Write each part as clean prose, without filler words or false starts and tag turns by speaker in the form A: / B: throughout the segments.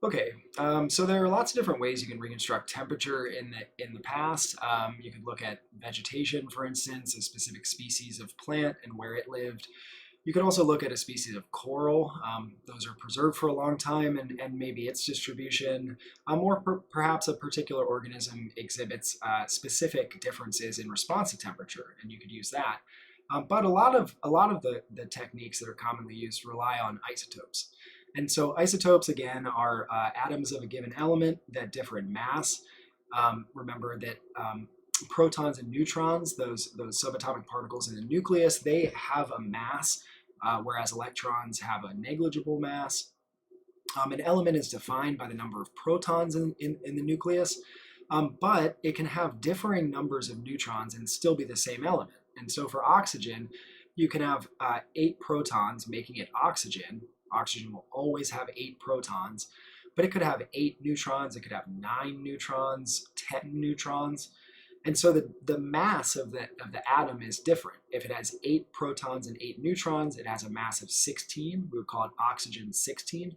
A: Okay, so there are lots of different ways you can reconstruct temperature in the past. You could look at vegetation, for instance, a specific species of plant and where it lived. You could also look at a species of coral. Those are preserved for a long time and maybe its distribution, or perhaps a particular organism exhibits specific differences in response to temperature, and you could use that. But a lot of the techniques that are commonly used rely on isotopes. And so isotopes, again, are atoms of a given element that differ in mass. Remember that protons and neutrons, those subatomic particles in the nucleus, they have a mass, whereas electrons have a negligible mass. An element is defined by the number of protons in the nucleus, but it can have differing numbers of neutrons and still be the same element. And so for oxygen, you can have 8 protons making it oxygen. Oxygen will always have 8 protons, but it could have 8 neutrons, it could have 9 neutrons, 10 neutrons. And so the mass of the atom is different. If it has 8 protons and 8 neutrons, it has a mass of 16. We would call it oxygen 16.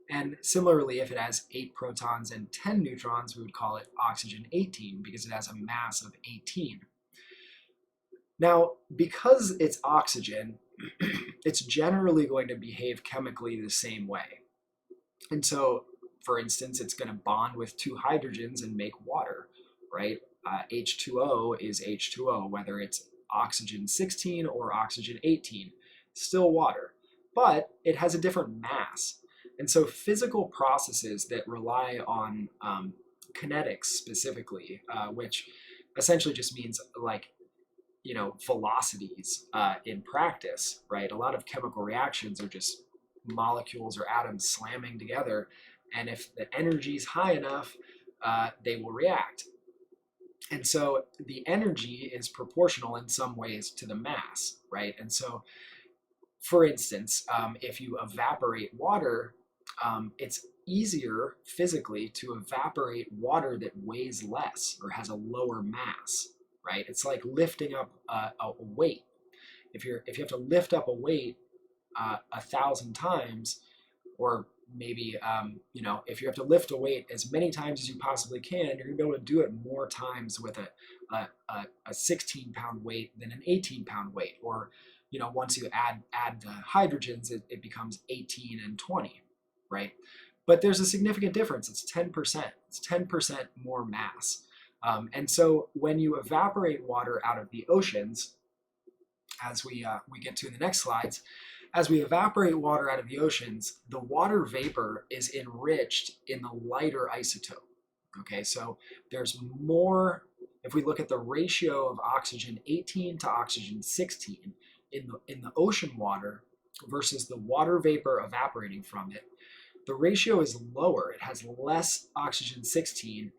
A: And similarly, if it has 8 protons and 10 neutrons, we would call it oxygen 18 because it has a mass of 18. Now, because it's oxygen, it's generally going to behave chemically the same way. And so, for instance, it's going to bond with 2 hydrogens and make water, right? H2O is H2O, whether it's oxygen 16 or oxygen 18, still water, but it has a different mass. And so physical processes that rely on kinetics specifically, which essentially just means like, velocities in practice, right? A lot of chemical reactions are just molecules or atoms slamming together. And if the energy is high enough, they will react. And so the energy is proportional in some ways to the mass, right? And so, for instance, if you evaporate water, it's easier physically to evaporate water that weighs less or has a lower mass, right? It's like lifting up a weight. If you have to lift up a weight 1,000 times, or maybe if you have to lift a weight as many times as you possibly can, you're going to be able to do it more times with a 16-pound weight than an 18-pound weight. Or once you add the hydrogens, it becomes 18 and 20, right? But there's a significant difference. It's 10%. It's 10% more mass. And so when you evaporate water out of the oceans, as we get to in the next slides, as we evaporate water out of the oceans, the water vapor is enriched in the lighter isotope. Okay, so there's more, if we look at the ratio of oxygen 18 to oxygen 16 in the ocean water versus the water vapor evaporating from it, the ratio is lower. It has less oxygen 16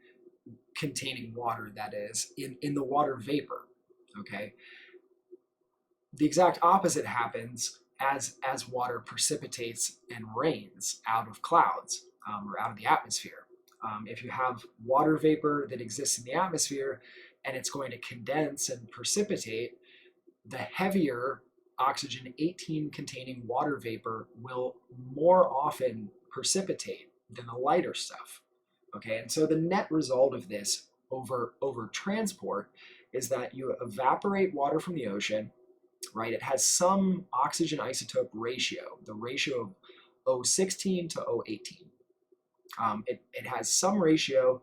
A: containing water, that is, in the water vapor. Okay, the exact opposite happens as water precipitates and rains out of clouds or out of the atmosphere. If you have water vapor that exists in the atmosphere and it's going to condense and precipitate, the heavier oxygen 18 containing water vapor will more often precipitate than the lighter stuff. Okay, and so the net result of this over transport is that you evaporate water from the ocean, right? It has some oxygen isotope ratio, the ratio of O16 to O18. It has some ratio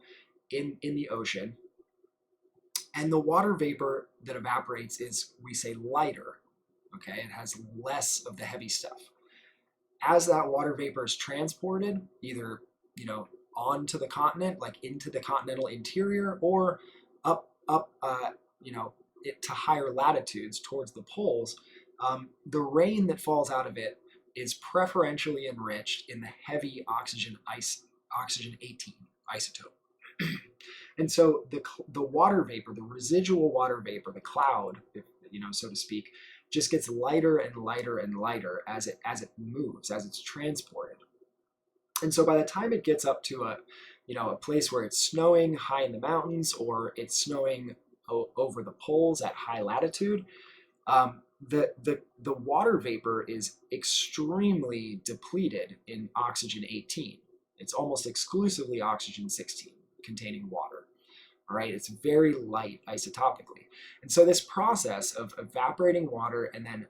A: in the ocean, and the water vapor that evaporates is, we say, lighter. Okay, it has less of the heavy stuff. As that water vapor is transported, either onto the continent, like into the continental interior, or up it to higher latitudes towards the poles, the rain that falls out of it is preferentially enriched in the heavy oxygen 18 isotope. And so the water vapor, the residual water vapor, the cloud, so to speak, just gets lighter and lighter and lighter as it moves, as it's transported. And so by the time it gets up to a place where it's snowing high in the mountains, or it's snowing over the poles at high latitude, the water vapor is extremely depleted in oxygen 18. It's almost exclusively oxygen 16 containing water. All right, it's very light isotopically. And so this process of evaporating water and then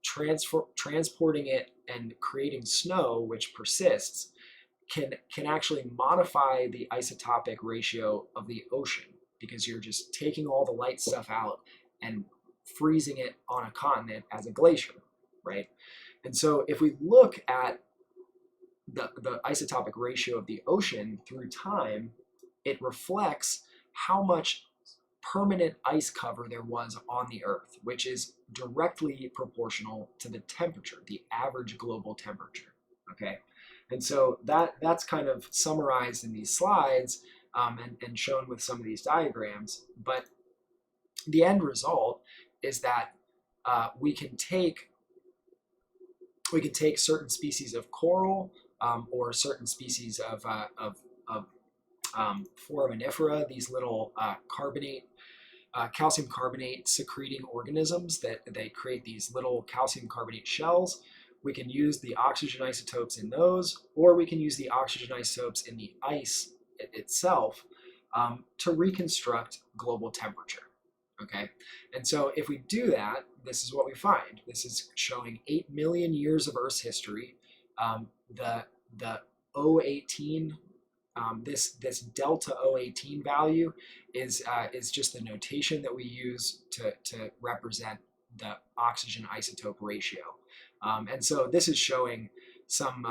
A: transporting it and creating snow, which persists, can actually modify the isotopic ratio of the ocean, because you're just taking all the light stuff out and freezing it on a continent as a glacier, right? And so if we look at the isotopic ratio of the ocean through time, it reflects how much permanent ice cover there was on the Earth, which is directly proportional to the temperature, the average global temperature. Okay, and so that's kind of summarized in these slides, and shown with some of these diagrams. But the end result is that we can take certain species of coral, or certain species of foraminifera, these little calcium carbonate secreting organisms that they create these little calcium carbonate shells. We can use the oxygen isotopes in those, or we can use the oxygen isotopes in the ice itself, to reconstruct global temperature. Okay, and so if we do that, this is what we find. This is showing 8 million years of Earth's history. The O18, this delta O18 value is just the notation that we use to represent the oxygen isotope ratio. And so this is showing some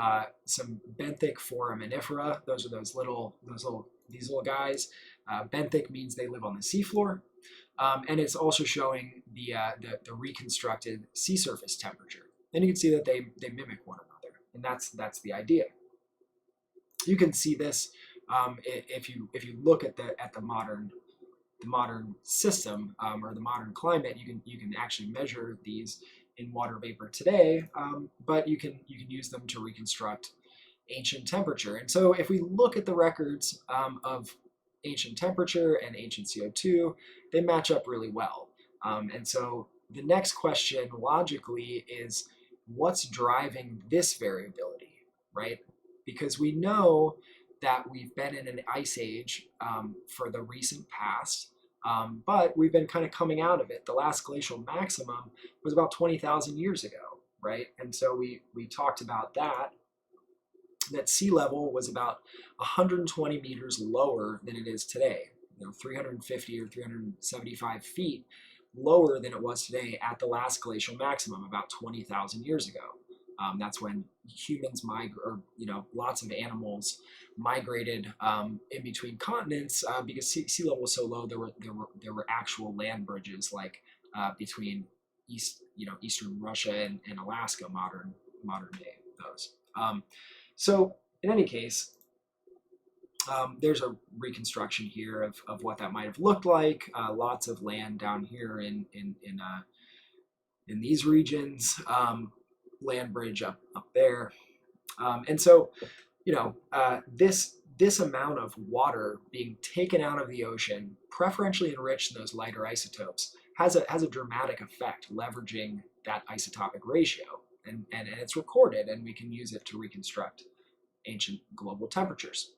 A: benthic foraminifera. Those are these little guys. Benthic means they live on the seafloor. And it's also showing the reconstructed sea surface temperature. And you can see that they mimic one another, and that's the idea. You can see this if you look at the modern system, or the modern climate. You can actually measure these in water vapor today, but you can use them to reconstruct ancient temperature. And so if we look at the records of ancient temperature and ancient CO2, they match up really well. And so the next question logically is, what's driving this variability, right? Because we know that we've been in an ice age for the recent past, but we've been kind of coming out of it. The last glacial maximum was about 20,000 years ago, right? And so we talked about that sea level was about 120 meters lower than it is today, 350 or 375 feet lower than it was today at the last glacial maximum about 20,000 years ago. That's when humans lots of animals migrated in between continents, because sea level was so low. There were actual land bridges, like between eastern Russia and Alaska, modern day those. So in any case, there's a reconstruction here of what that might have looked like. Lots of land down here in these regions, land bridge up there, and so this amount of water being taken out of the ocean, preferentially enriched in those lighter isotopes, has a dramatic effect, leveraging that isotopic ratio. And it's recorded, and we can use it to reconstruct ancient global temperatures.